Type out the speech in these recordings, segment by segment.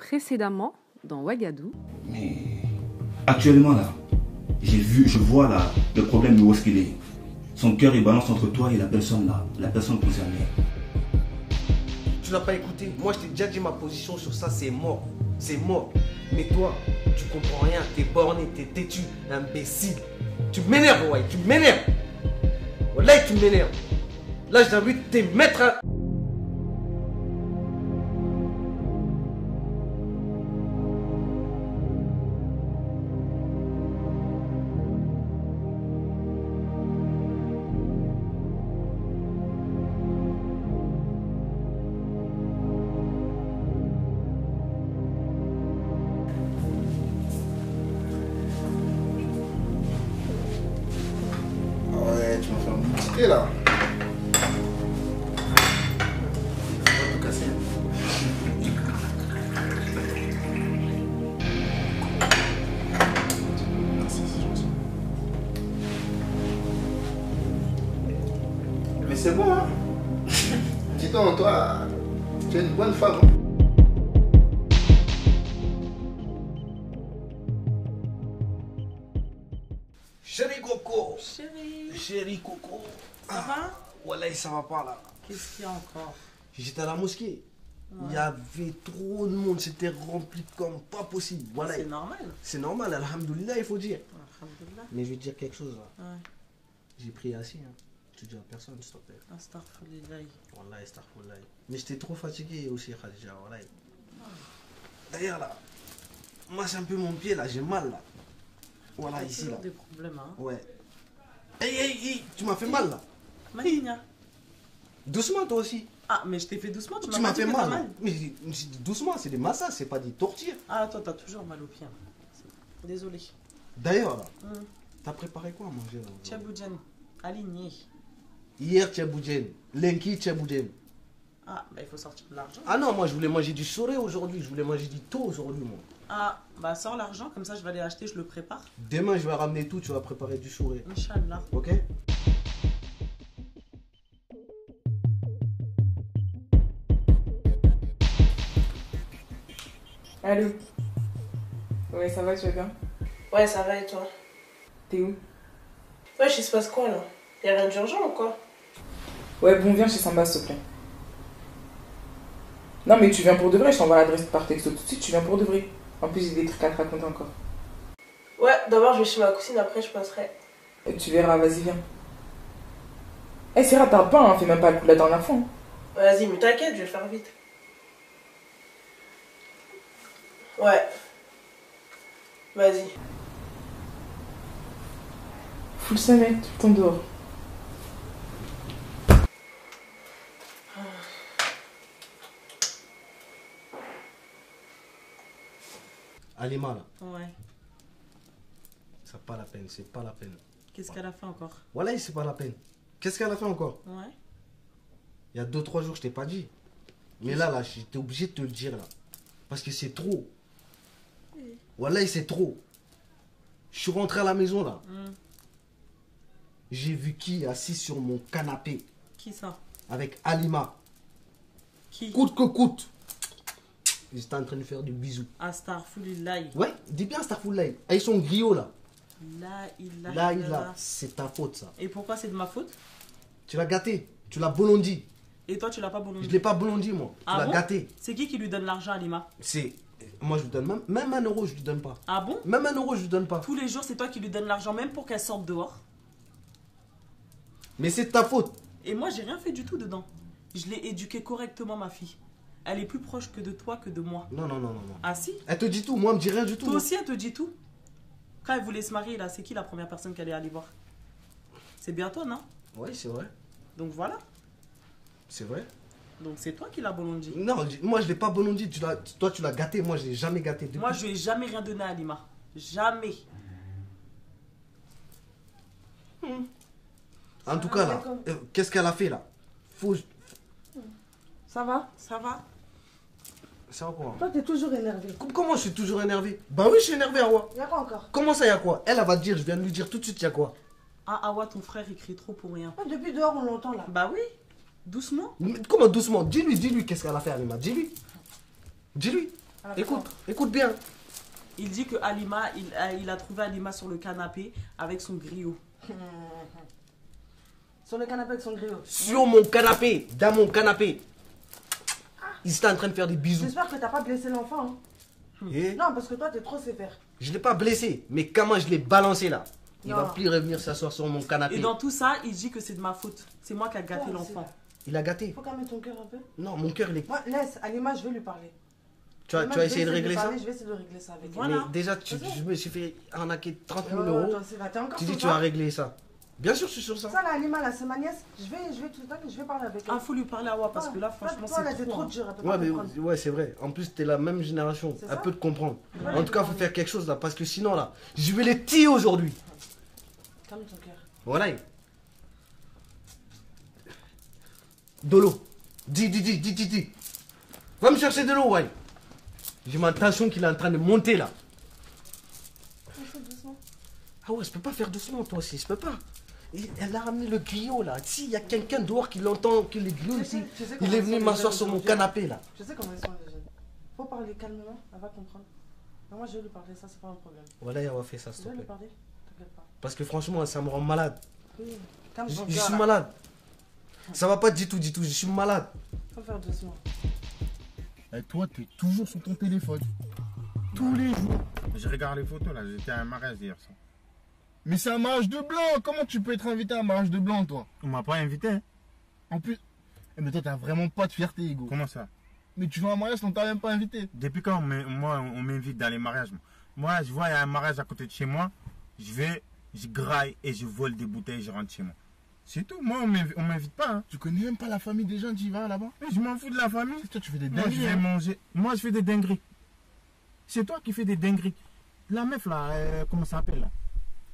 Précédemment, dans Ouagadougou. Mais actuellement là, je vois là le problème de où est-ce qu'il est. Son cœur il balance entre toi et la personne là, la personne concernée. Tu l'as pas écouté. Moi je t'ai déjà dit ma position sur ça, c'est mort. C'est mort. Mais toi, tu comprends rien, t'es borné, t'es têtu, imbécile. Tu m'énerves, ouais, tu m'énerves. Là, tu m'énerves. Là, j'ai envie de te mettre un... Ouais, tu m'as fait un petit là. On va tout casser. Merci, c'est gentil. Mais c'est bon, hein. Dis-donc, toi, tu es une bonne femme. Hein? Chérie Coco. Chérie, Chérie Coco. ça va? Voilà, ça va pas là. Qu'est-ce qu'il y a encore? J'étais à la mosquée. Ouais. Il y avait trop de monde, c'était rempli comme pas possible. Voilà. C'est normal. C'est normal, alhamdoulilah, il faut dire. Alhamdulillah. Mais je vais te dire quelque chose là. Ouais. J'ai pris assis. Hein. Tu dis à personne, s'il te plaît. Astaghfirullah. Wallah, astaghfirullah. Mais j'étais trop fatigué aussi, Khadija. Wallah. D'ailleurs là, moi c'est un peu mon pied là, j'ai mal là. Voilà, T'as ici toujours là. des problèmes, hein? Ouais. Hey, tu m'as fait mal là. Maligna. Doucement toi aussi. Ah, mais je t'ai fait doucement, tu Tu m'as m'as pas dit fait que t'as mal. Mais j'ai dit doucement, c'est des massages, c'est pas des tortures. Ah, toi, t'as toujours mal au pied. Désolé. D'ailleurs là, t'as préparé quoi à manger là aujourd'hui? Tchaboudjen, aligné. Hier tchaboudjen, lundi tchaboudjen. Ah, bah il faut sortir de l'argent. Ah non, moi je voulais manger du soré aujourd'hui, je voulais manger du thau aujourd'hui moi. Ah, bah sors l'argent, comme ça je vais aller acheter, je le prépare. Demain je vais ramener tout, tu vas préparer du soré. Inch'Allah. Ok? Allô? Ouais, ça va, tu vas bien? Ouais, ça va et toi? T'es où? Ouais, il se passe quoi là? Y'a rien d'urgent ou quoi? Ouais, bon, viens chez Samba, s'il te plaît. Non, mais tu viens pour de vrai, je t'envoie l'adresse par texto tout de suite, tu viens pour de vrai. En plus, j'ai des trucs à te raconter encore. Ouais, d'abord je vais chez ma cousine, après je passerai. Et tu verras, vas-y, viens. Eh, c'est rare, t'as pas, hein, fais même pas le coup de la dernière fois. Hein. Vas-y, mais t'inquiète, je vais le faire vite. Ouais. Vas-y. Fous le savais, tout le temps dehors. Alima là, Ouais. c'est pas la peine, c'est pas la peine. Qu'est-ce qu'elle a fait encore? Voilà, c'est pas la peine. Qu'est-ce qu'elle a fait encore? Ouais. Il y a 2-3 jours, je t'ai pas dit. Mais là, j'étais obligé de te le dire là. Parce que c'est trop. Voilà, c'est trop. Je suis rentré à la maison là. J'ai vu qui assis sur mon canapé Qui ça? avec Alima. Qui? Coûte que coûte. Ils étaient en train de faire des bisous. Astaghfirullah. Ouais, dis bien Starfullah. Ils sont griots là. La ilaha Là, illallah. c'est ta faute ça. Et pourquoi c'est de ma faute? Tu l'as gâté. Tu l'as bolondi. Et toi, tu l'as pas bolondi? Je l'ai pas bolondi moi. Tu Ah l'as bon? gâté. C'est qui lui donne l'argent à Lima? C'est. Moi je lui donne même 1 euro, je lui donne pas. Ah bon? Même 1 euro, je lui donne pas. Tous les jours, c'est toi qui lui donnes l'argent, même pour qu'elle sorte dehors. Mais c'est de ta faute. Et moi, j'ai rien fait du tout dedans. Je l'ai éduquée correctement, ma fille. Elle est plus proche que de toi que de moi. Non. Ah si? Elle te dit tout, moi elle me dit rien du tout. Toi aussi, elle te dit tout. Quand elle voulait se marier, là, c'est qui la première personne qu'elle est allée voir? C'est bien toi, non? Oui, c'est vrai. Donc voilà. C'est vrai. Donc c'est toi qui l'as bolondi. Non, moi je l'ai pas bolondi. Toi tu l'as gâté, moi je l'ai jamais gâté. Depuis. Moi, je lui ai jamais rien donné à Lima. Jamais. En tout cas là, qu'est-ce qu'elle a fait là? Faut. Ça va? Ça va? Ça va quoi? Toi, t'es toujours énervé. Comment je suis toujours énervé? Bah oui, je suis énervé, Awa. Y'a quoi encore? Comment ça, y'a quoi? Elle va te dire, je viens de lui dire tout de suite, y'a quoi? Ah, Awa, ton frère, il crie trop pour rien. Depuis dehors, on l'entend là. Bah oui. Doucement. Comment doucement? Dis-lui qu'est-ce qu'elle a fait, Alima. Dis-lui. Elle a fait Écoute, quoi? écoute bien. Il dit que Alima, il a trouvé Alima sur le canapé avec son griot. Sur le canapé avec son griot. Sur mon canapé, dans mon canapé. Ils étaient en train de faire des bisous. J'espère que t'as pas blessé l'enfant. Hein. Et Non, parce que toi, t'es trop sévère. je l'ai pas blessé, mais comment je l'ai balancé là. Il Non. va plus revenir s'asseoir sur mon canapé. Et dans tout ça, il dit que c'est de ma faute. C'est moi qui a gâté Ouais, l'enfant. Il a gâté. Faut calmer ton cœur un peu. Non, mon cœur il est... Moi, laisse, Alima, je vais lui parler. Tu vas Alima, je vais essayer de régler lui ça? parler, je vais essayer de régler ça avec elle. Voilà. Mais déjà, je me suis fait arnaquer 30 000 euros. Toi aussi, va, t'es encore Tu dis sur tu vas ça. régler ça. Bien sûr, je suis sur ça. Ça, là, Alima, là, c'est ma nièce. Je vais parler avec elle. Ah, faut lui parler à Awa parce que là, franchement, toi, là, c'est c'est trop. trop Hein. dur. Elle peut Ouais, pas mais comprendre. ouais, c'est vrai. En plus, t'es la même génération. C'est Elle ça. peut te comprendre. Ouais, En tout cas, je faut vais faire quelque chose là. Parce que sinon, là, je vais les tirer aujourd'hui. Calme ton cœur. Voilà. De l'eau. Dis. Va me chercher de l'eau, ouais. J'ai ma tension qu'il est en train de monter là. Ah ouais, je peux pas faire doucement, toi aussi, je peux pas. Et elle a ramené le griot là. Si, il y a quelqu'un dehors qui l'entend, que le griot ici, Tu sais il comment est ils venu sont, m'asseoir les sur jeunes mon aujourd'hui. canapé là. Je sais comment ils sont les jeunes. Faut parler calmement, elle va comprendre. Mais moi, je vais lui parler, ça, c'est pas un problème. Voilà, il va faire ça, Je s'il te vais lui plaît. parler, t'inquiète pas. Parce que franchement, ça me rend malade. Oui, calme Je ton je cœur. suis là. malade. Ça va pas du tout, je suis malade. Faut faire doucement. Et toi, t'es toujours sur ton téléphone. Tous les jours. Je regarde les photos là, j'étais à un mariage hier soir. Mais c'est un mariage de blanc. Comment tu peux être invité à un mariage de blanc, toi? On m'a pas invité, hein. En plus. Mais toi, t'as vraiment pas de fierté, Hugo. Comment ça? Mais tu vas à un mariage, on t'a même pas invité. Depuis quand on m'invite dans les mariages? Moi, je vois, il y a un mariage à côté de chez moi, je vais, je graille et je vole des bouteilles, je rentre chez moi. C'est tout, moi on m'invite pas. Hein. Tu connais même pas la famille des gens, tu y vas là-bas? Mais je m'en fous de la famille. Toi, tu fais des Moi, je dingueries. vais hein. manger. Moi, je fais des dingueries. C'est toi qui fais des dingueries. La meuf là, comment ça s'appelle là?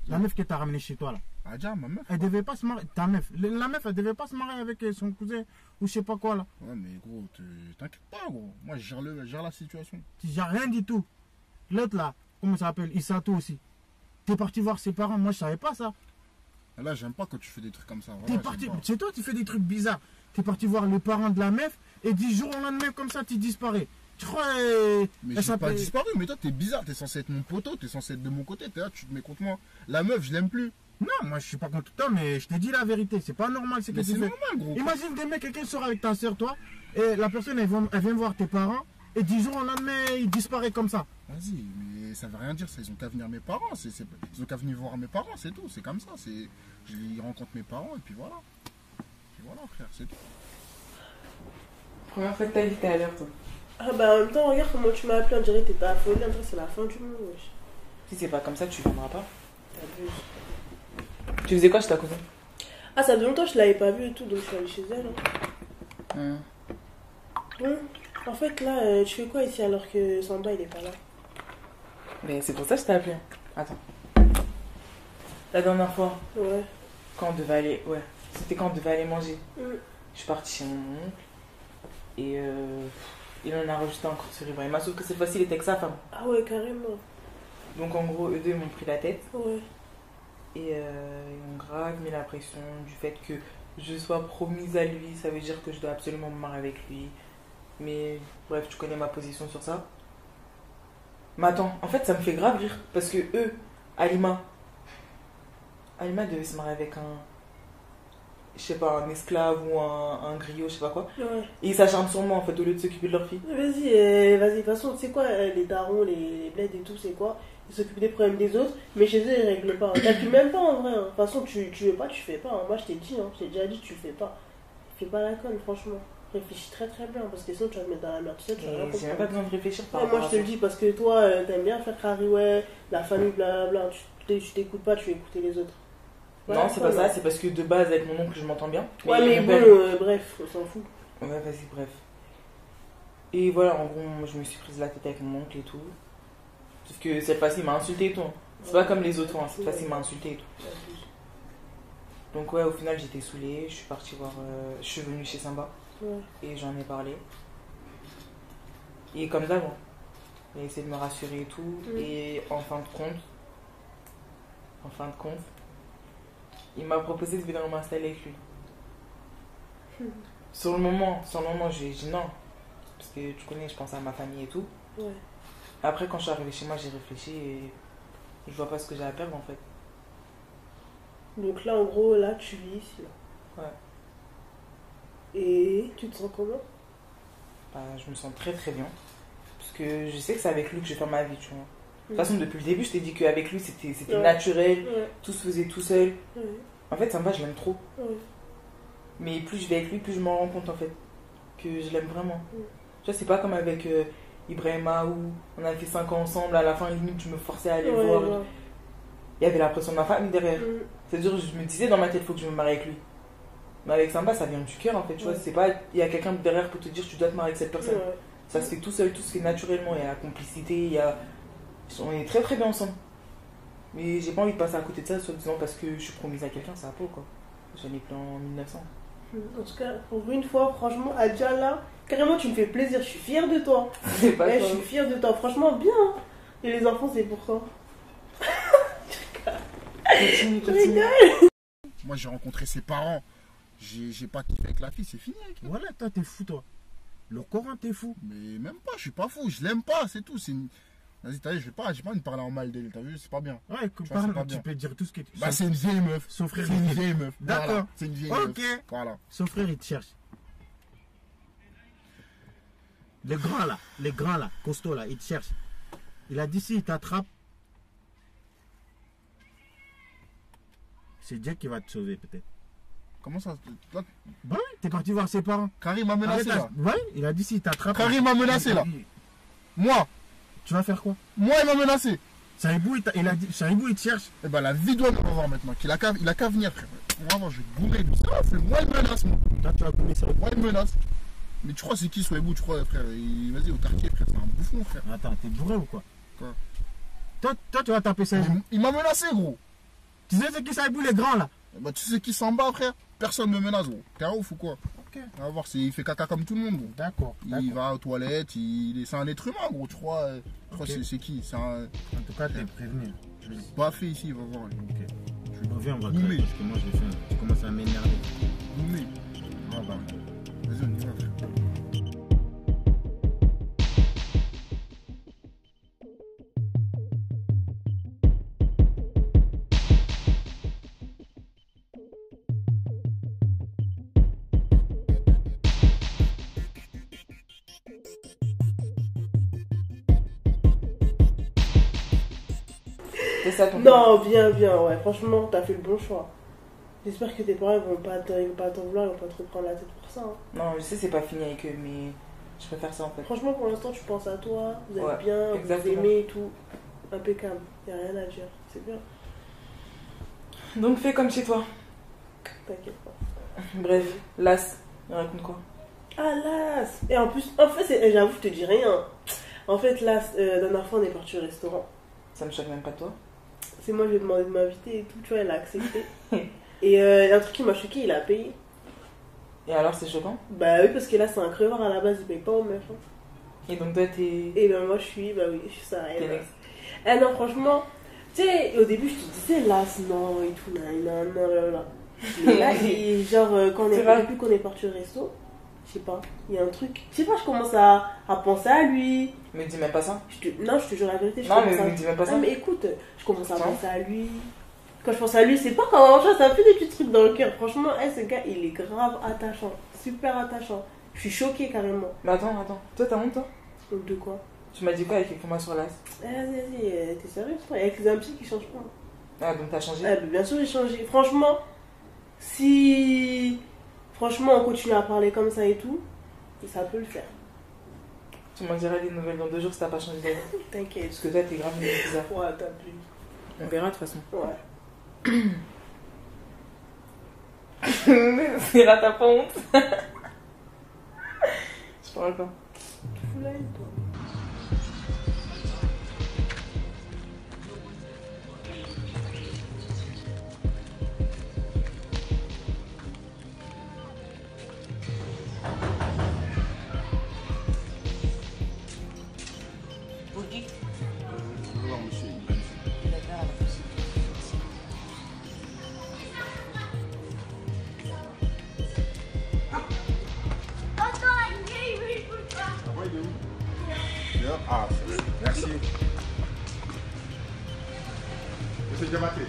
La meuf que t'as ramenée chez toi là. Ah, déjà, ma meuf. Elle devait pas se marier. Ta meuf. La meuf, elle devait pas se marier avec son cousin ou je sais pas quoi là. Ouais, mais gros, t'inquiète pas, gros. Moi, je gère la situation. J'ai rien du tout. L'autre là, comment ça s'appelle? Isato aussi. T'es parti voir ses parents, moi je savais pas ça. Là, j'aime pas quand tu fais des trucs comme ça. T'es Voilà, parti, j'aime pas. c'est toi qui fais des trucs bizarres. T'es parti voir les parents de la meuf et 10 jours au lendemain comme ça tu disparais. Tu crois Mais elle j'ai pas s'appelle- disparu, mais toi, t'es bizarre. T'es censé être mon poteau, t'es censé être de mon côté. T'es là, tu te mets contre moi. La meuf, je l'aime plus. Non, moi je suis pas contre toi, mais je t'ai dit la vérité. C'est pas normal ce que Mais tu c'est fais. normal, gros. Imagine demain quelqu'un sort avec ta soeur, toi, et la personne elle vient voir tes parents et 10 jours au lendemain il disparaît comme ça. Vas-y, mais ça veut rien dire. Ils ont qu'à venir mes parents. Ils ont qu'à venir voir mes parents, c'est tout. C'est comme ça. Je rencontre mes parents et puis voilà. Puis voilà, frère, c'est tout. Première fois que t'as dit, t'es à l'heure, toi. Ah bah en même temps, regarde comment tu m'as appelé, on dirait que t'étais affolée, on dirait que c'est la fin du monde, wesh. Si c'est pas comme ça, tu viendras pas. T'abuses. Tu faisais quoi chez ta cousine? Ah, ça fait longtemps que je l'avais pas vue et tout, donc je suis allée chez elle. Hein. Ouais. En fait, là, tu fais quoi ici alors que Samba il est pas là? Mais c'est pour ça que je t'ai appelé. Attends. La dernière fois, Ouais. quand on devait aller. Ouais. C'était quand on devait aller manger. Mm. Je suis partie chez mon oncle. Et il en a rajouté encore sur Riva. Il m'a sauf que cette fois-ci, il était avec sa femme. Ah ouais, carrément. Donc en gros, eux deux m'ont pris la tête. Ouais. Et ils m'ont grave mis la pression du fait que je sois promise à lui. Ça veut dire que je dois absolument me marier avec lui. Mais bref, tu connais ma position sur ça. Mais attends, en fait, ça me fait grave rire. Parce que eux, Alima devait se marier avec un. Je sais pas, un esclave ou un griot, je sais pas quoi. Ouais. Et ils s'acharnent sur moi en fait, au lieu de s'occuper de leur fille. Vas-y, de toute façon, tu sais quoi, les darons, les bleds et tout, c'est quoi? Ils s'occupent des problèmes des autres, mais chez eux, ils règlent pas. T'appuies même pas en vrai. Hein. De toute façon, tu veux pas, tu fais pas. Hein. Moi, je t'ai dit, hein. Je t'ai déjà dit, tu fais pas. Fais pas la conne, franchement. Réfléchis très très bien, parce que sinon, tu vas te mettre dans la merde. Tu sais, tu vas rien Et j'ai même comprendre. pas besoin de réfléchir par Ouais, rapport moi, à je te ça. le dis, parce que toi, t'aimes bien faire carré, ouais, la famille, blablabla. Tu t'écoutes pas, tu veux écouter les autres. Non, Ouais, c'est pas ça, ouais. c'est parce que de base, avec mon oncle, je m'entends bien. Ouais, mais mon bon, père- bref, on s'en fout. Ouais, vas-y, bref. Et voilà, en gros, je me suis prise la tête avec mon oncle et tout. Sauf que cette fois-ci, il m'a insulté et tout. Hein. C'est pas comme les autres, hein. Cette fois-ci, il m'a insulté et tout. Donc, ouais, au final, j'étais saoulée. Je suis partie voir. Je suis venue chez Samba Ouais. et j'en ai parlé. Et comme d'hab, hein, il a essayé de me rassurer et tout. Et en fin de compte, il m'a proposé de venir m'installer avec lui. Sur le moment, j'ai dit non. Parce que tu connais, je pense à ma famille et tout. Ouais. Après, quand je suis arrivée chez moi, j'ai réfléchi et je vois pas ce que j'ai à perdre en fait. Donc là, en gros, là, tu vis ici. Là. Ouais. Et tu te sens comment? Bah, je me sens très très bien. Parce que je sais que c'est avec lui que je vais faire ma vie, tu vois. De toute façon, depuis le début, je t'ai dit qu'avec lui, c'était naturel, tout se faisait tout seul. En fait, ça me va, je l'aime trop. Mais plus je vais avec lui, plus je m'en rends compte en fait. Que je l'aime vraiment. Tu vois, c'est pas comme avec Ibrahima où on a fait 5 ans ensemble, à la fin, limite, je me forçais à aller le voir. Il y avait la pression de ma famille derrière. C'est-à-dire, je me disais dans ma tête, il faut que je me marie avec lui. Mais avec Samba, ça vient du cœur en fait, tu vois. C'est pas, il y a quelqu'un derrière pour te dire, tu dois te marier avec cette personne. Ça se fait tout seul, tout se fait naturellement. Il y a la complicité, il y a. On est très très bien ensemble. Mais j'ai pas envie de passer à côté de ça, soit disant parce que je suis promise à quelqu'un, ça va pas quoi. J'en ai plein en 1900. En tout cas, pour une fois, franchement, Adja là, carrément tu me fais plaisir, je suis fière de toi. C'est pas je suis fière de toi, franchement bien. Hein. Et les enfants, c'est pour toi. Continue. Moi j'ai rencontré ses parents, j'ai pas kiffé avec la fille, c'est fini. Voilà, toi t'es fou toi. Le Coran t'es fou. Mais même pas, je suis pas fou, je l'aime pas, c'est tout. Vas-y, t'as vu, j'ai pas envie de parler en mal d'elle, t'as vu, c'est pas bien. Ouais, tu peux dire tout ce que tu veux. Bah, c'est une vieille meuf. Son frère, c'est une vieille meuf. D'accord. Voilà, c'est une vieille meuf. Ok. Voilà. Son frère, il te cherche. Les grands là, costauds là, ils te cherchent. Il a dit si il t'attrape, c'est Dieu qui va te sauver peut-être. Comment ça? Bah oui, t'es parti voir ses parents. Karim m'a menacé là. Oui, il a dit si il t'attrape. Karim m'a menacé là. Moi. Tu vas faire quoi? Moi, il m'a menacé. Saribou, il a dit, Saribou, il te cherche. Eh ben, la vie doit me voir maintenant. Il a qu'à venir, frère. Vraiment, je vais bourrer tout ça. Moi, il menace, moi. Toi, tu vas couler ça. Moi, il menace. Mais tu crois, c'est qui, Souaibou, tu crois, frère? Vas-y, au quartier, frère. C'est un bouffon, frère. Attends, t'es bourré ou quoi? Quoi? Toi, tu vas taper ça. Il m'a menacé, gros. Tu sais c'est qui Saribou, les grands là? Bah, tu sais qui s'en bat, frère? Personne ne me menace, gros. T'es un ouf ou quoi? Ok. On va voir, il fait caca comme tout le monde, gros. D'accord. Il va aux toilettes, c'est un être humain, gros. Tu crois, Okay. C'est qui? En tout cas, t'es prévenu. Je l'ai pas fait ici, il va voir. Ok. Je reviens, on va Goumé. parce que moi, je commence à m'énerver. Goumé. Ah bah, vas-y, on y va, frère. C'est ça ton Non, bien, ouais. Franchement, t'as fait le bon choix. J'espère que tes parents ils vont pas t'en vouloir, ils vont pas trop prendre la tête pour ça. Hein. Non, je sais, c'est pas fini avec eux, mais je préfère ça en fait. Franchement, pour l'instant, tu penses à toi, vous êtes Ouais, bien, exactement. vous aimez et tout. Impeccable, y a rien à dire, c'est bien. Donc fais comme chez toi. T'inquiète pas. Bref, Las, il raconte quoi? Ah, Las! Et en plus, j'avoue, je te dis rien. En fait, Las, la dernière fois, on est parti au restaurant. Ça me choque même pas toi. C'est moi, je lui ai demandé de m'inviter et tout, tu vois, elle a accepté. Et y a un truc qui m'a choqué, il a payé. Et alors c'est choquant? Bah oui, parce que là, c'est un crevard à la base, il paye pas au meuf. Hein. Et donc toi t'es... Et ben moi, je suis ça. T'es next. Eh non, franchement, tu sais, au début, je te disais Las, non, et tout, non. Mais là, genre, depuis qu'on est parti au resto, je sais pas, il y a un truc. Je sais pas, je commence à penser à lui. Me dis même pas ça. Non, je te jure la vérité. Non, mais me dis même pas ça. Non, mais écoute, je commence à penser à lui. Quand je pense à lui, c'est pas comment ça fait des petits trucs dans le cœur. Franchement, ce gars, il est grave attachant. Super attachant. Je suis choquée carrément. Mais attends. Toi, t'as honte, toi? De quoi? Tu m'as dit quoi avec les formats sur l'as? Vas-y, t'es sérieux toi? Avec les amis qui changent pas. Ah, donc t'as changé? Bien sûr, j'ai changé. Franchement, si on continue à parler comme ça et tout, ça peut le faire. Tu m'en diras des nouvelles dans 2 jours si t'as pas changé d'avis. T'inquiète. Parce que toi, t'es grave bizarre. Ouais, t'as plus. On verra de toute façon. Ouais. C'est là, t'as pas honte. Je parle pas. Fous la haine, toi. Ah, Merci. Monsieur Diamaté.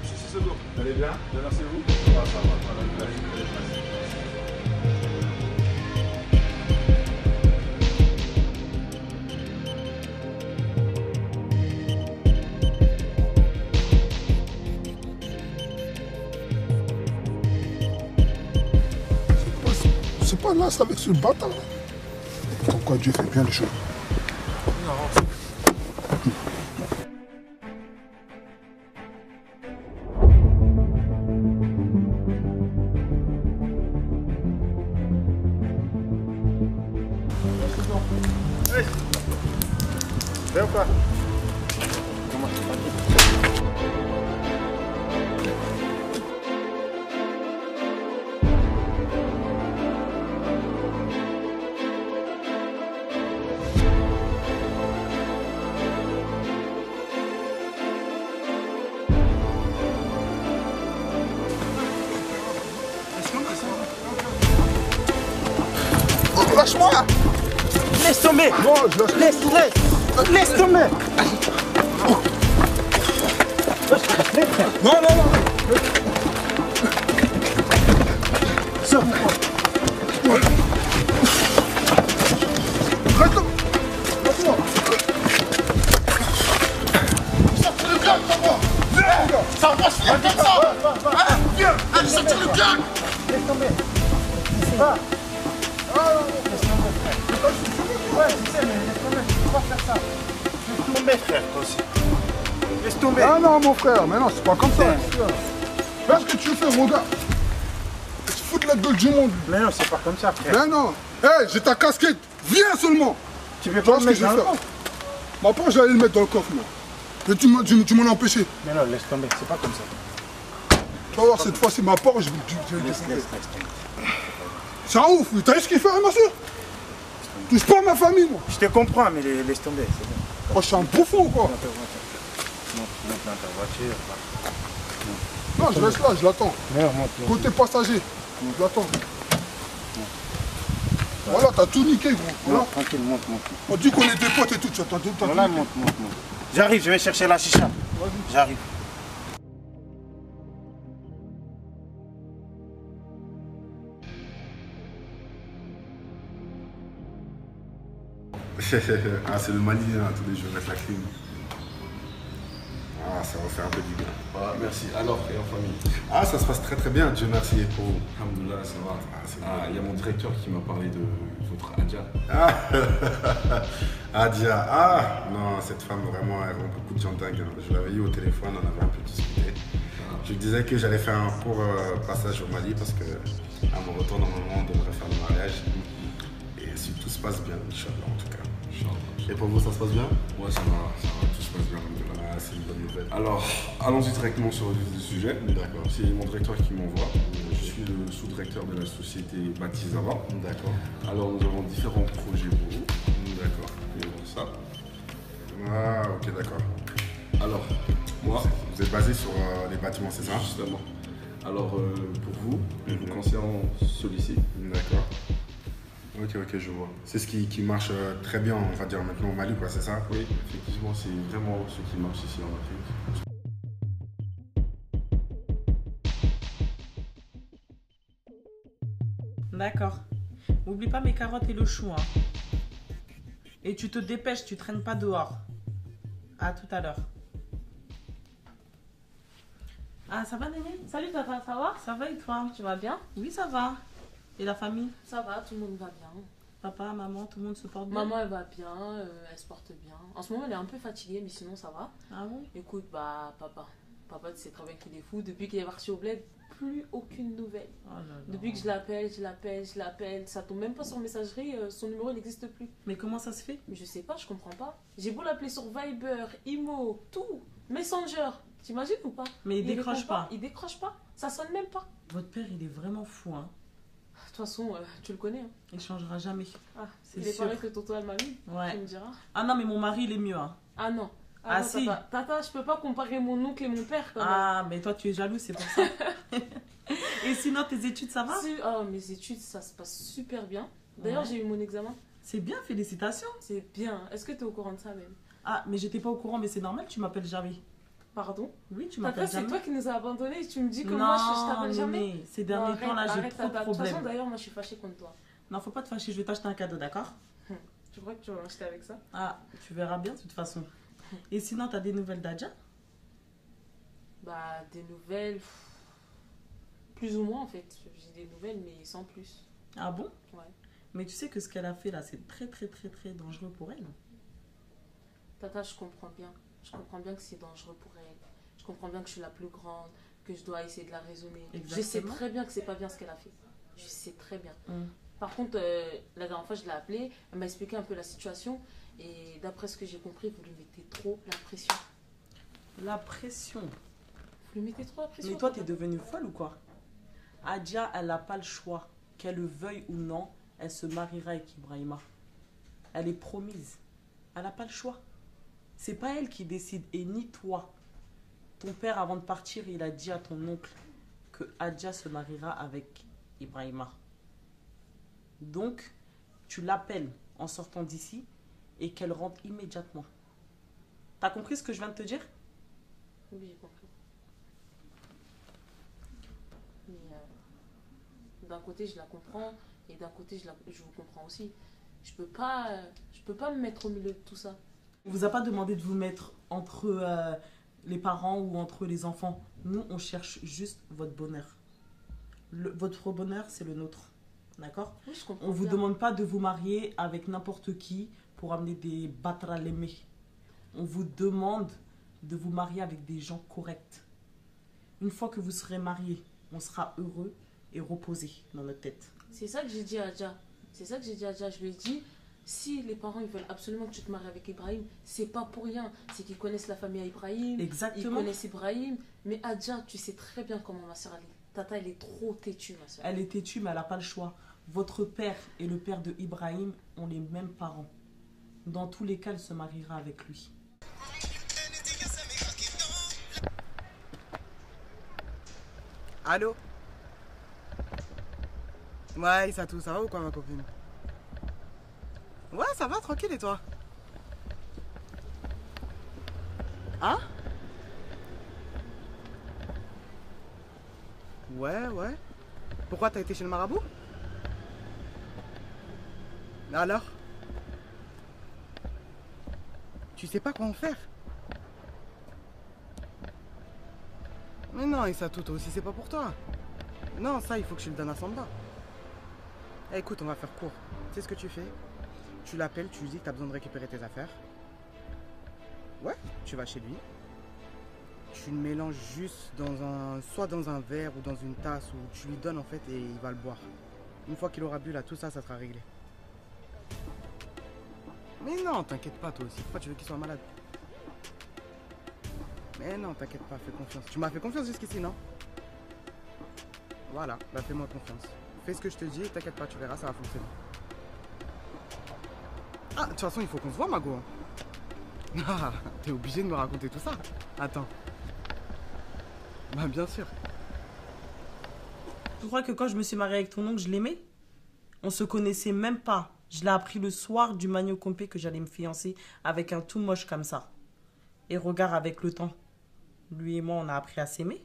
C'est bon. Vous allez bien? Bien, merci à vous. Ça va, allez. C'est pas là, c'est avec ce bâtard là. Comme quoi Dieu fait bien les choses. Viens ou pas? Lâche-moi! Laisse tomber. Non, je lâche. Laisse tomber. Non. Sors. Reste. Lâche-moi. Sortez le gars, ça va. Viens, ça va se faire comme ça. Viens, allez, sortez le gars. Laisse tomber. Va. Ouais, je sais, mais laisse tomber, tu peux pas faire ça. Laisse tomber, frère, toi aussi. Laisse tomber. Ah non, mon frère, mais non, c'est pas comme ça. Fais ce que tu fais, mon gars. Tu te fous de la gueule du monde. Mais non, c'est pas comme ça, frère. Mais non. Hé, j'ai ta casquette. Viens seulement. Tu veux Tu vois pas ce me que je mettre vais dans le faire? coffre? Ma part, j'allais le mettre dans le coffre, moi. Mais tu m'en as empêché. Mais non, laisse tomber, c'est pas comme ça. Tu vas voir, cette fois, c'est ma part, je vais Laisse décider. tomber. C'est un ouf. T'as vu ce qu'il fait, ma soeur? Touche pas à ma famille, moi. Je te comprends, mais laisse tomber, c'est bon. Oh, je suis un bouffon, quoi. Monte dans ta voiture. Non, je reste là, je l'attends. Monte. Côté passager, je l'attends. Voilà, t'as tout niqué, gros. Voilà. Non, tranquille, monte. On dit qu'on est des potes et tout, tu attends tout. Voilà, monte. J'arrive, je vais chercher la chicha. J'arrive. Ah, c'est le Mali, hein, tous les jours, mettre la clim. Ah, ça va faire un peu du bien. Voilà, merci. Alors, et en famille? Ah, ça se passe très bien, Dieu merci. Et pour vous? Alhamdoulilah, ça va. Ah, Il y a mon directeur qui m'a parlé de votre Adja. Ah, Adia, ah, non, cette femme vraiment, elle rend beaucoup de gens dingues. Hein. Je l'avais eu au téléphone, on avait un peu discuté. Je lui disais que j'allais faire un court passage au Mali parce que à mon retour, normalement, on devrait faire le mariage. Et si tout se passe bien, Inch'Allah, en tout cas. Et pour vous, ça se passe bien? Ouais, ça va, tout se passe bien. Ah, c'est une bonne nouvelle. Alors, allons-y directement sur le vif du sujet. D'accord. C'est mon directeur qui m'envoie. Je suis le sous-directeur de la société Batizava. D'accord. Alors, nous avons différents projets pour vous. D'accord. Et voilà ça. Ah, ok, d'accord. Alors, moi, Vous êtes basé sur les bâtiments, c'est ça? justement. Alors, pour vous, concernant celui-ci, D'accord. Ok, je vois. C'est ce qui marche très bien, on va dire maintenant au Mali, quoi, c'est ça? oui, effectivement, c'est vraiment ce qui marche ici en Afrique. D'accord. N'oublie pas mes carottes et le chou, hein. Et tu te dépêches, tu traînes pas dehors. À tout à l'heure. Ah, ça va, Néné? Salut Tata, ça va? Ça va et toi? Tu vas bien? Oui, ça va. Et la famille? Ça va, tout le monde va bien. Papa, maman, tout le monde se porte bien? Maman elle va bien, elle se porte bien. En ce moment elle est un peu fatiguée mais sinon ça va. Ah bon? Écoute, papa tu sais très bien qu'il est fou. Depuis qu'il est parti au bled, plus aucune nouvelle. Oh là là. Depuis que je l'appelle, ça tombe même pas sur messagerie, son numéro il n'existe plus. Mais comment ça se fait? Mais je sais pas, je comprends pas. J'ai beau l'appeler sur Viber, Imo, tout, Messenger, t'imagines ou pas? Mais il décroche répond pas. Il décroche pas, ça sonne même pas. Votre père, il est vraiment fou, hein. De toute façon, tu le connais. Hein. Il changera jamais. Ah, C'est il est sûr. pareil que tonton Almami, Ouais. tu me diras. Ah non, mais mon mari, il est mieux, hein. Ah non. Ah, non, si. Tata, je peux pas comparer mon oncle et mon père quand même. Ah, mais toi, tu es jaloux, c'est pour ça. Et sinon, tes études, ça va? Oh, mes études, ça se passe super bien. D'ailleurs, Ouais. j'ai eu mon examen. C'est bien, félicitations. C'est bien. Est-ce que tu es au courant de ça même? Ah, mais j'étais pas au courant, mais c'est normal, tu m'appelles jamais. Pardon? Oui, tu Tata, m'appelles c'est jamais. toi qui nous as abandonnés et tu me dis que Non, moi je t'appelle jamais. mais ces derniers temps là, j'ai trop de De toute façon, problèmes. d'ailleurs, moi je suis fâchée contre toi. Non, faut pas te fâcher, je vais t'acheter un cadeau, d'accord? Tu crois que tu vas m'acheter avec ça? Ah, tu verras bien de toute façon. Et sinon, t'as des nouvelles d'Adja? Bah, des nouvelles. Plus ou moins en fait. J'ai des nouvelles, mais sans plus. Ah bon? Ouais. Mais tu sais que ce qu'elle a fait là, c'est très très très très dangereux pour elle. Tata, je comprends bien. Je comprends bien que c'est dangereux pour elle. Je comprends bien que je suis la plus grande, que je dois essayer de la raisonner. Exactement. Je sais très bien que c'est pas bien ce qu'elle a fait. Je sais très bien. Par contre, la dernière fois, je l'ai appelée, elle m'a expliqué un peu la situation. Et d'après ce que j'ai compris, vous lui mettez trop la pression. La pression? Vous lui mettez trop la pression. Mais toi, t'es devenue folle ou quoi? Adja, elle n'a pas le choix. Qu'elle le veuille ou non, elle se mariera avec Ibrahima. Elle est promise. Elle n'a pas le choix. C'est pas elle qui décide, et ni toi. Ton père, avant de partir, il a dit à ton oncle que Adja se mariera avec Ibrahima. Donc, tu l'appelles en sortant d'ici et qu'elle rentre immédiatement. T'as compris ce que je viens de te dire? Oui, j'ai compris. Mais d'un côté, je la comprends et d'un côté, je vous comprends aussi. Je peux pas me mettre au milieu de tout ça. On vous a pas demandé de vous mettre entre les parents ou entre les enfants. Nous, on cherche juste votre bonheur. Votre bonheur, c'est le nôtre. D'accord? Oui, je comprends On vous bien. demande pas de vous marier avec n'importe qui pour amener des batralémés. On vous demande de vous marier avec des gens corrects. Une fois que vous serez mariés, on sera heureux et reposé dans notre tête. C'est ça que j'ai dit à Adja. C'est ça que j'ai dit à Adja. Je lui ai dit, si les parents ils veulent absolument que tu te maries avec Ibrahim, c'est pas pour rien. C'est qu'ils connaissent la famille à Ibrahim. Exactement. Ils connaissent Ibrahim. Mais Adja, tu sais très bien comment ma soeur elle est. Tata, elle est trop têtue, ma soeur. Elle est têtue, mais elle n'a pas le choix. Votre père et le père de Ibrahim ont les mêmes parents. Dans tous les cas, elle se mariera avec lui. Allô? Ouais, ça va ou quoi, ma copine? Ouais, ça va, tranquille, et toi? Hein? Ouais. Pourquoi t'as été chez le marabout? Alors? Tu sais pas quoi en faire? Mais non, et ça tout aussi, c'est pas pour toi. Non, ça, il faut que je le donne à Samba. Eh, écoute, on va faire court. Tu sais ce que tu fais? Tu l'appelles, tu lui dis que t'as besoin de récupérer tes affaires. Ouais, tu vas chez lui. Tu le mélanges juste soit dans un verre ou dans une tasse, où tu lui donnes en fait et il va le boire. Une fois qu'il aura bu là, tout ça, ça sera réglé. Mais non, t'inquiète pas toi aussi. Pourquoi tu veux qu'il soit malade? Mais non, t'inquiète pas, fais confiance. Tu m'as fait confiance jusqu'ici, non? Voilà, bah fais-moi confiance. Fais ce que je te dis et t'inquiète pas, tu verras, ça va fonctionner. Ah, de toute façon, il faut qu'on se voit, Mago. Ah, t'es obligé de me raconter tout ça. Attends. Bah bien sûr. Tu crois que quand je me suis mariée avec ton oncle, je l'aimais? On se connaissait même pas. Je l'ai appris le soir du Magno Compé que j'allais me fiancer avec un tout moche comme ça. Et regarde avec le temps. Lui et moi, on a appris à s'aimer.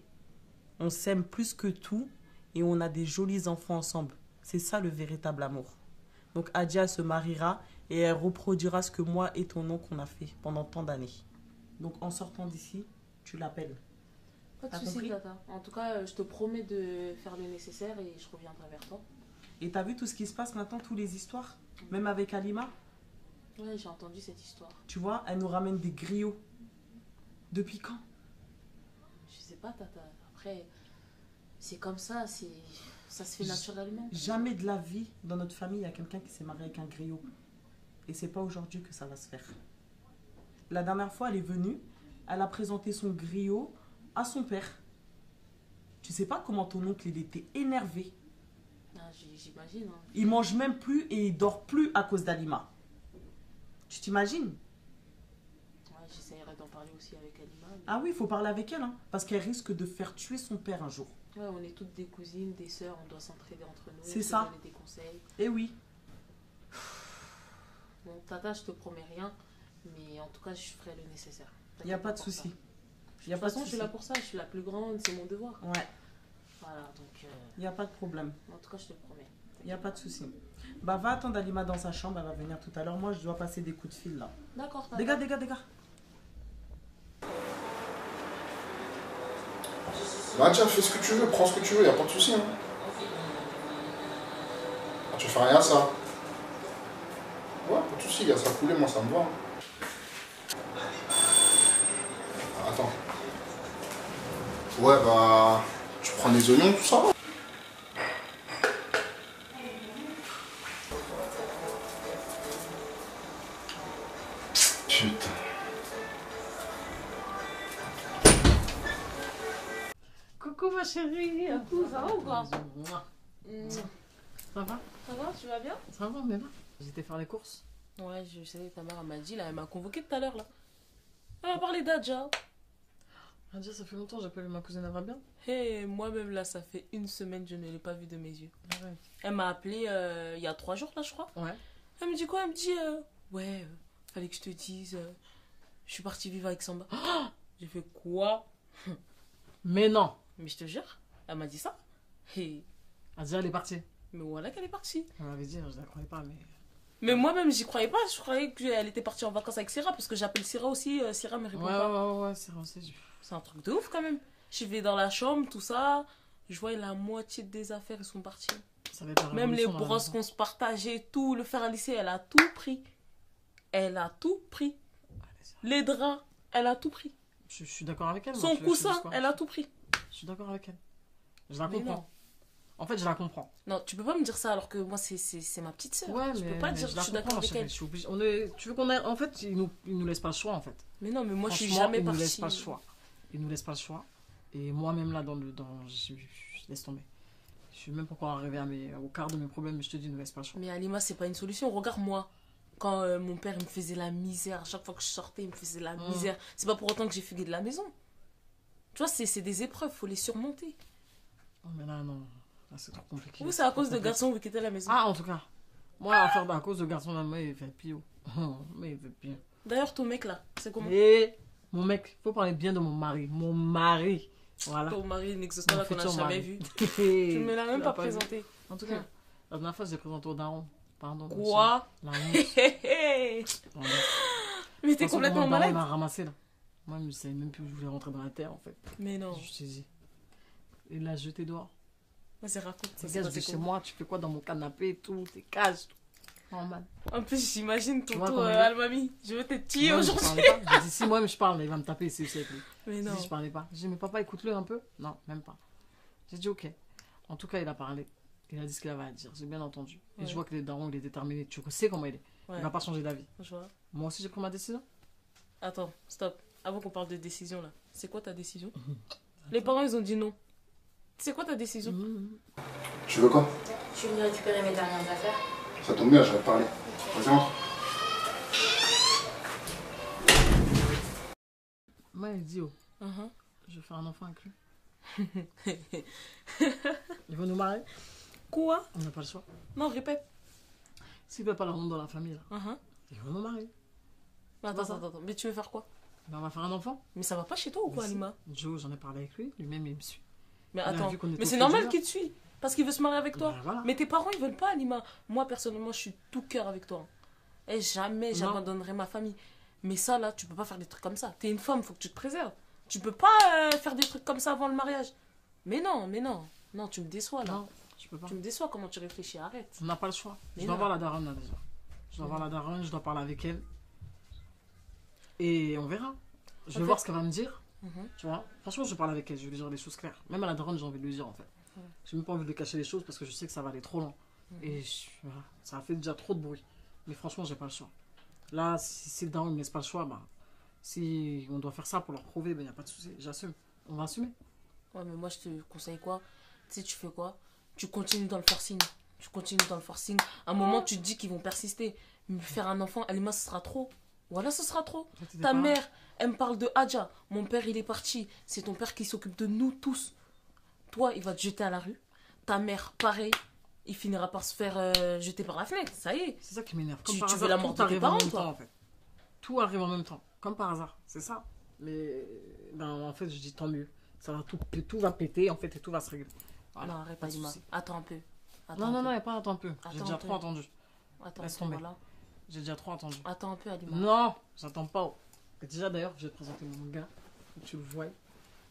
On s'aime plus que tout et on a des jolis enfants ensemble. C'est ça le véritable amour. Donc Adja se mariera et elle reproduira ce que moi et ton oncle on a fait pendant tant d'années. Donc en sortant d'ici, tu l'appelles. Pas de T'as soucis, compris? Tata. En tout cas, je te promets de faire le nécessaire et je reviendrai vers toi. Et t'as vu tout ce qui se passe maintenant, toutes les histoires? Même avec Alima? Ouais, j'ai entendu cette histoire. Tu vois, elle nous ramène des griots. Depuis quand? Je sais pas, Tata. Après, c'est comme ça, ça se fait naturellement. Jamais de la vie, dans notre famille, il y a quelqu'un qui s'est marié avec un griot. Et c'est pas aujourd'hui que ça va se faire. La dernière fois, elle est venue, elle a présenté son griot à son père. Tu sais pas comment ton oncle, il était énervé. Ah, j'imagine. Hein. Il mange même plus et il dort plus à cause d'Alima. Tu t'imagines? Ouais, j'essaierai d'en parler aussi avec Alima. Mais... Ah oui, il faut parler avec elle, hein, parce qu'elle risque de faire tuer son père un jour. Ouais, on est toutes des cousines, des sœurs, on doit s'entraider entre nous. C'est se ça. donner des conseils. Eh oui. Bon, Tata, je te promets rien, Mais en tout cas, je ferai le nécessaire. Il n'y a pas de souci. De toute façon, je suis là pour ça. Je suis la plus grande, c'est mon devoir. Ouais. Voilà, donc... Il n'y a pas de problème. En tout cas, je te le promets. Il n'y a pas de souci. Bah, va attendre Alima dans sa chambre, elle va venir tout à l'heure. Moi, je dois passer des coups de fil là. D'accord, Dégage. Bah tiens, fais ce que tu veux, prends ce que tu veux, y a pas de souci. Hein. Ah, tu fais rien à ça. Ouais, pas de souci, y a ça coulé, moi ça me va. Hein. Ah, attends. Ouais, bah. Tu prends les oignons, tout ça. Putain. Coucou ma chérie. Ça va ou quoi? Ça va? Ça va, tu vas bien? Ça va, on est là. J'étais faire les courses. Ouais, je sais, ta mère elle m'a dit, là, elle m'a convoqué tout à l'heure, là. Elle m'a parlé d'Adja. Adja, ça fait longtemps que j'ai pas vu ma cousine, elle va bien? Hey, moi-même, là, ça fait une semaine, je ne l'ai pas vue de mes yeux. Ouais. Elle m'a appelé il y a 3 jours, là, je crois. Ouais. Elle me dit quoi? Elle me dit, ouais, fallait que je te dise, je suis partie vivre avec Samba. J'ai fait quoi? Mais non. Mais je te jure, elle m'a dit ça. Et... Adja, elle est partie. Mais voilà qu'elle est partie. Elle m'avait dit, je la croyais pas, mais... Mais moi-même, j'y croyais pas. Je croyais qu'elle était partie en vacances avec Syrah, parce que j'appelle Syrah aussi. Syrah me répond pas. Ouais, c'est vrai. C'est un truc de ouf, quand même. Je vais dans la chambre, tout ça. Je vois la moitié des affaires, ils sont partis. Ça va être la même les révolution, brosses qu'on se partageait, tout. Le fer à lisser, elle a tout pris. Elle a tout pris. Les draps, elle a tout pris. Je suis d'accord avec elle. Son coussin, elle a tout pris. Je suis d'accord avec elle. Je la comprends. En fait, je la comprends. Non, tu peux pas me dire ça alors que moi, c'est ma petite sœur. Ouais, je peux pas dire que je suis d'accord avec elle. Je suis obligée. Tu veux qu'on ait... En fait, ils nous laissent pas le choix, en fait. Mais non, mais moi, je suis jamais partie. Ils nous laissent pas le choix. Ils nous laissent pas le choix. Et moi-même, là, je laisse tomber. Je suis même pas encore arrivée au quart de mes problèmes, mais je te dis, ils nous laissent pas le choix. Mais Alima, c'est pas une solution. Regarde-moi. Quand mon père il me faisait la misère, à chaque fois que je sortais, il me faisait la misère. C'est pas pour autant que j'ai fugué de la maison. Tu vois, c'est des épreuves, faut les surmonter. Oh, mais là, non. Là, c'est trop compliqué. Ou c'est à cause de garçons qui étaient à la maison. Ah, en tout cas. Moi, à faire à cause de garçons, là, moi, il fait pire. Mais il fait pire. D'ailleurs, ton mec, là, c'est comment? Mon mec, faut parler bien de mon mari. Mon mari. Voilà. Ton mari, une ex-star qu'on n'a jamais vu. Tu me l'as même pas présenté. En tout cas, la dernière fois, je l'ai présenté au daron. Pardon. Quoi? La Mais t'es complètement malade. Il m'a ramassé là. Moi, je ne savais même plus où je voulais rentrer dans la terre en fait. Mais non. Je te dis. Il l'a jeté dehors. Vas-y, raconte. C'est gage de chez moi, tu fais quoi dans mon canapé et tout, t'es cages, tout. Normal. En plus, j'imagine tonton Almami. Je veux te tuer aujourd'hui. J'ai dit si moi-même je parle, il va me taper ici avec lui. Mais non. Si je parlais pas. J'ai dit mais papa, écoute-le un peu. Non, même pas. J'ai dit ok. En tout cas, il a parlé. Il a dit ce qu'il avait à dire, j'ai bien entendu. Et je vois que les darons, il est déterminé. Tu sais comment il est. Il va pas changer d'avis. Moi aussi, j'ai pris ma décision. Attends, stop. Avant qu'on parle de décision, là. C'est quoi ta décision? Les parents, ils ont dit non. C'est quoi ta décision? Tu veux quoi? Je suis venue récupérer mes dernières affaires. Ça tombe bien, j'aurais parlé. Vas-y, entre. Moi, il dit je vais faire un enfant avec lui. Il va nous marier. Quoi? On n'a pas le choix. Non, répète. S'il ne veut pas la honte dans la famille, là, il va nous marier. Attends. Mais tu veux faire quoi? Ben, on va faire un enfant. Mais ça va pas chez toi ou quoi, Alima? Joe, j'en ai parlé avec lui. Lui-même, il me suit. Mais attends, mais c'est normal qu'il te suit. Parce qu'il veut se marier avec toi. Ben, voilà. Mais tes parents, ils veulent pas, Alima. Moi, personnellement, je suis tout cœur avec toi. Et jamais j'abandonnerai ma famille. Mais ça, là, tu peux pas faire des trucs comme ça. T'es une femme, faut que tu te préserves. Tu peux pas faire des trucs comme ça avant le mariage. Mais non. Non, tu me déçois, là. Non, je peux pas. Tu me déçois, comment tu réfléchis, arrête. On n'a pas le choix. Je dois voir la daronne, là, déjà. Je dois voir la daronne, je dois parler avec elle. Et on verra. Je vais voir ce qu'elle va me dire. Tu vois, franchement, je parle avec elle, je vais lui dire des choses claires. Même à la daronne, j'ai envie de lui dire, en fait. J'ai même pas envie de cacher les choses parce que je sais que ça va aller trop loin. Et voilà, ça a fait déjà trop de bruit. Mais franchement, j'ai pas le choix. Là, si le daron ne me laisse pas le choix, bah, si on doit faire ça pour leur prouver, ben, y a pas de souci, j'assume. On va assumer. Ouais, mais moi, je te conseille quoi? Tu sais, tu fais quoi? Tu continues dans le forcing. À un moment, tu te dis qu'ils vont persister. Mais faire un enfant, Alima, ce sera trop. Voilà, ce sera trop. Ta mère, elle me parle de Adja. Mon père, il est parti. C'est ton père qui s'occupe de nous tous. Toi, il va te jeter à la rue. Ta mère, pareil. Il finira par se faire jeter par la fenêtre. Ça y est. C'est ça qui m'énerve. Tu veux la mort de tes parents, toi, en fait. tout arrive en même temps, comme par hasard, c'est ça. Mais ben, en fait, je dis tant mieux. Ça va tout va péter en fait et tout va se régler. Voilà, Non, arrête, pas de Alima. souci. Attends un peu. Non, non, non, il n'y a pas attends un peu. J'ai Attends déjà un peu. trop attendu. Attends, Laisse attends, tomber. voilà. J'ai déjà trop attendu. Attends un peu, Alima. Non, j'attends pas. Et déjà d'ailleurs, je vais te présenter mon gars. Faut que tu le vois.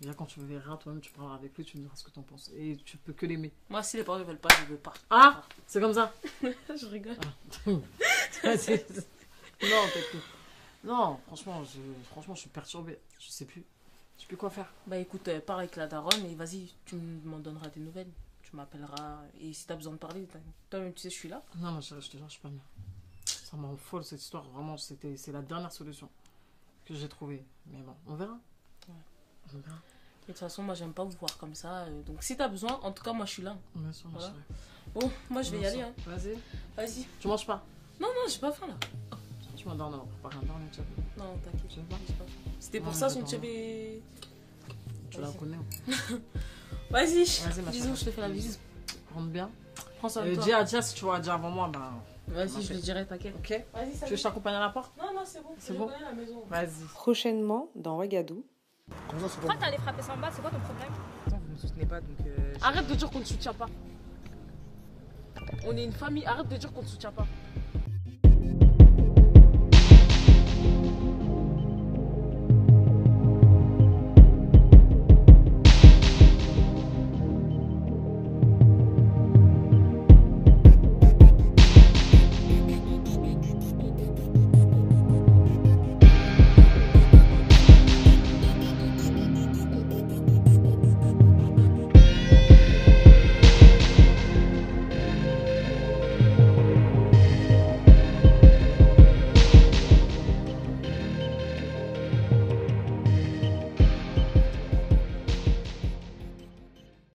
Déjà quand tu le verras, toi-même tu parleras avec lui, tu me diras ce que tu en penses. Et tu peux que l'aimer. Moi, si les parents ne veulent pas, je veux pas. Ah, c'est comme ça. Je rigole. Non, t'inquiète. Non, franchement, je suis perturbé. Je sais plus. Je sais plus quoi faire. Bah écoute, parle avec la daronne et vas-y, tu m'en donneras des nouvelles. Tu m'appelleras. Et si t'as besoin de parler, toi-même tu sais, je suis là. Non, non, je te jure, je suis pas bien. Ça m'en folle cette histoire. Vraiment, c'est la dernière solution que j'ai trouvée. Mais bon, on verra. Ouais. On verra. Et de toute façon, moi, j'aime pas vous voir comme ça. Donc si t'as besoin, en tout cas, moi, je suis là. Bien sûr, Voilà. chérie. Bon, moi, je vais y aller. Hein. Vas-y. Vas-y. Tu manges pas? Non, non, j'ai pas faim là. Tu m'endors, non. Pas un dormir, tu vois. Non, t'inquiète, j'ai pas faim. C'était pour Non, ça je son dors. TV. Tu la connais. Vas-y. Vas-y, ma Bisous, chérie. je te fais la bise. Rentre bien. Prends soin de Et toi. dis à Dia si tu vois Dia avant moi, ben. Vas-y, je lui dirai, t'inquiète. Ok. Vas-y, Tu veux salut. que je t'accompagne à la porte? Non, non, c'est bon. C'est je bon connais la maison. Vas-y. Prochainement, dans Ouagadougou. Pourquoi t'es allé frapper Samba? C'est quoi ton problème? Attends, vous me soutenez pas donc. Arrête de dire qu'on ne soutient pas. On est une famille, arrête de dire qu'on ne soutient pas.